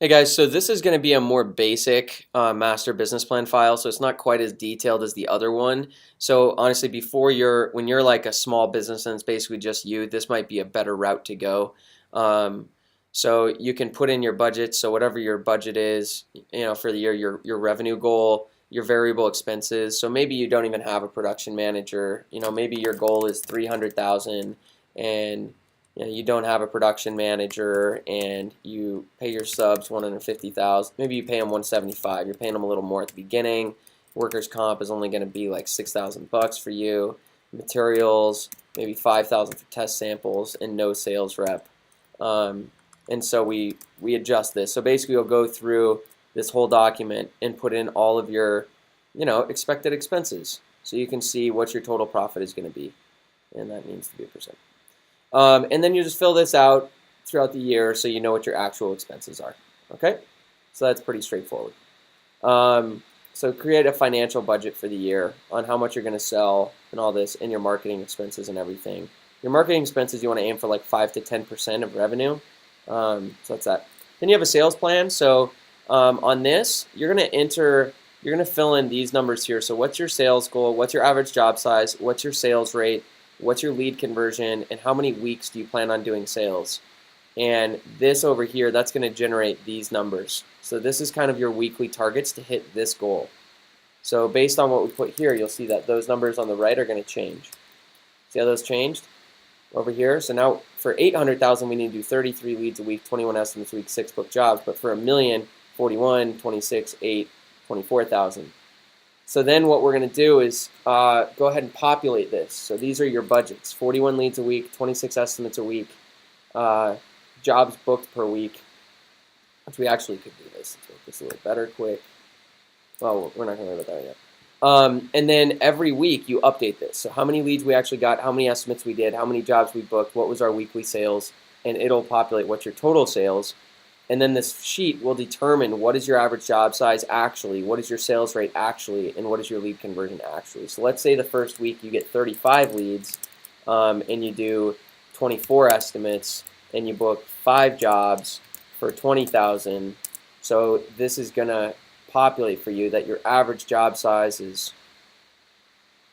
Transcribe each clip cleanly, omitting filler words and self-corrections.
Hey guys, so this is going to be a more basic master business plan file, so it's not quite as detailed as the other one. So honestly, when you're like a small business and it's basically just you, this might be a better route to go. Um, so you can put in your budget, so whatever your budget is, for the year, your revenue goal, your variable expenses. So maybe you don't even have a production manager. Maybe your goal is 300,000 and you don't have a production manager and you pay your subs 150,000. Maybe you pay them 175. You're paying them a little more at the beginning. Workers' comp is only going to be like 6,000 bucks for you. Materials, maybe 5,000 for test samples and no sales rep. And so we adjust this. So basically, you'll go through this whole document and put in all of your, expected expenses, so you can see what your total profit is going to be, and that needs to be a percent. And then you just fill this out throughout the year so you know what your actual expenses are. Okay? So that's pretty straightforward. So create a financial budget for the year on how much you're going to sell and all this, and your marketing expenses and everything. Your marketing expenses, you want to aim for like 5 to 10% of revenue. So that's that. Then you have a sales plan. So on this, you're going to fill in these numbers here. So what's your sales goal? What's your average job size? What's your sales rate? What's your lead conversion, and how many weeks do you plan on doing sales? And this over here, that's going to generate these numbers. So this is kind of your weekly targets to hit this goal. So based on what we put here, you'll see that those numbers on the right are going to change. See how those changed over here? So now for 800,000, we need to do 33 leads a week, 21 estimates a week, 6 book jobs. But for a million, 41, 26, 8, 24,000. So then what we're going to do is go ahead and populate this. So these are your budgets: 41 leads a week, 26 estimates a week, jobs booked per week. Which we actually could do this. Let's make this a little better quick. Well, we're not going to worry about that yet. And then every week you update this. So how many leads we actually got, how many estimates we did, how many jobs we booked, what was our weekly sales, and it'll populate what's your total sales. And then this sheet will determine what is your average job size actually, what is your sales rate actually, and what is your lead conversion actually. So let's say the first week you get 35 leads and you do 24 estimates and you book 5 jobs for 20,000. So this is going to populate for you that your average job size is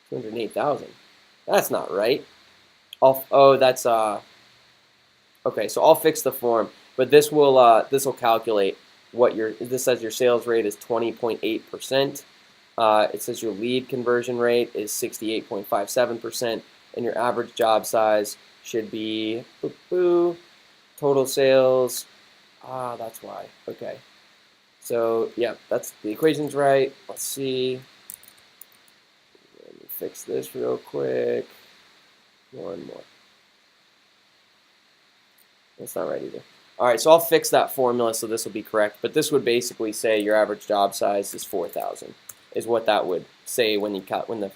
208,000. That's not right. Okay, so I'll fix the form. But this will calculate what this says your sales rate is 20.8%. It says your lead conversion rate is 68.57%, and your average job size should be total sales. That's why. Okay. So yeah, that's the equation's right. Let's see. Let me fix this real quick. One more. That's not right either. All right, so I'll fix that formula so this will be correct. But this would basically say your average job size is 4,000, is what that would say when the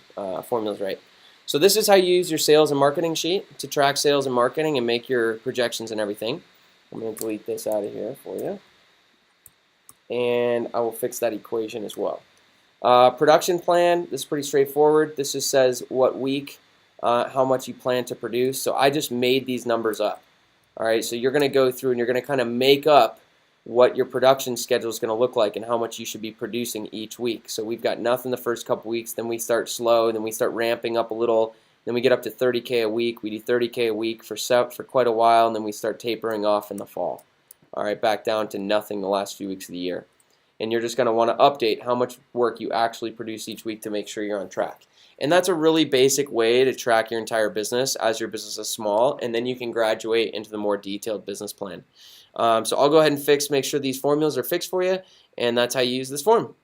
formula's right. So this is how you use your sales and marketing sheet to track sales and marketing and make your projections and everything. I'm going to delete this out of here for you. And I will fix that equation as well. Production plan, this is pretty straightforward. This just says what week, how much you plan to produce. So I just made these numbers up. All right, so you're going to go through and you're going to kind of make up what your production schedule is going to look like and how much you should be producing each week. So we've got nothing the first couple weeks, then we start slow, then we start ramping up a little, then we get up to 30K a week. We do 30K a week for quite a while, and then we start tapering off in the fall. All right, back down to nothing the last few weeks of the year. And you're just going to want to update how much work you actually produce each week to make sure you're on track. And that's a really basic way to track your entire business as your business is small, and then you can graduate into the more detailed business plan. So I'll go ahead and make sure these formulas are fixed for you, and that's how you use this form.